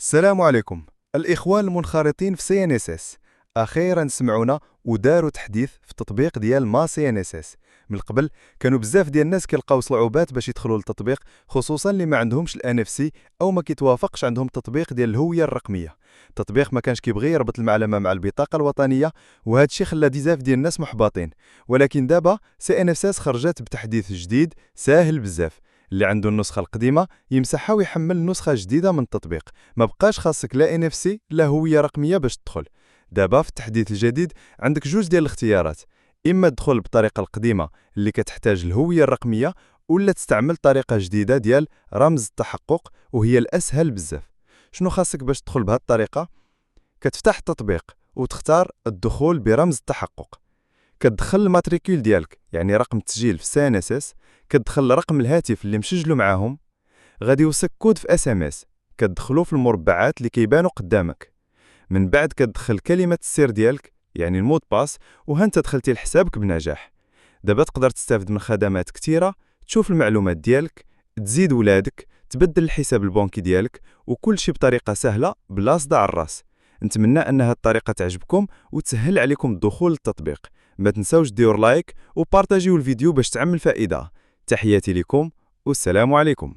السلام عليكم. الإخوان المنخرطين في CNSS أخيرا سمعونا وداروا تحديث في التطبيق ديال ما CNSS. من قبل كانوا بزاف ديال الناس كيلقاو صعوبات باش يدخلوا للتطبيق، خصوصا اللي ما عندهمش NFC او ما كيتوافقش عندهم التطبيق ديال الهوية الرقمية. التطبيق ما كانش كيبغي يربط المعلمة مع البطاقة الوطنية، وهذا الشيء خلى بزاف ديال الناس محبطين. ولكن دابا CNSS خرجت بتحديث جديد ساهل بزاف. اللي عنده النسخة القديمة يمسحها ويحمل نسخة جديدة من التطبيق. ما بقاش خاصك لا NFC لا هوية رقمية باش تدخل. دابا في التحديث الجديد عندك جوج ديال الاختيارات: اما تدخل بالطريقة القديمة اللي كتحتاج الهوية الرقمية، ولا تستعمل طريقة جديدة ديال رمز التحقق وهي الأسهل بزاف. شنو خاصك باش تدخل بهذه الطريقة؟ كتفتح التطبيق وتختار الدخول برمز التحقق. كتدخل الماتريكول ديالك، يعني رقم التسجيل في CNSS، كتدخل رقم الهاتف اللي مسجلوا معاهم، غادي يوصلك كود في SMS كتدخلو في المربعات اللي كيبانوا قدامك. من بعد كتدخل كلمة السر ديالك، يعني المود باس، وهانت دخلتي لحسابك بنجاح. دابا تقدر تستافد من خدمات كثيرة، تشوف المعلومات ديالك، تزيد ولادك، تبدل الحساب البنكي ديالك، وكل شيء بطريقة سهلة بلا صداع الراس. نتمنى ان هذه الطريقة تعجبكم وتسهل عليكم الدخول للتطبيق. ما تنساوش ديروا لايك وبارطاجيو الفيديو باش تعمل فائدة. تحياتي لكم والسلام عليكم.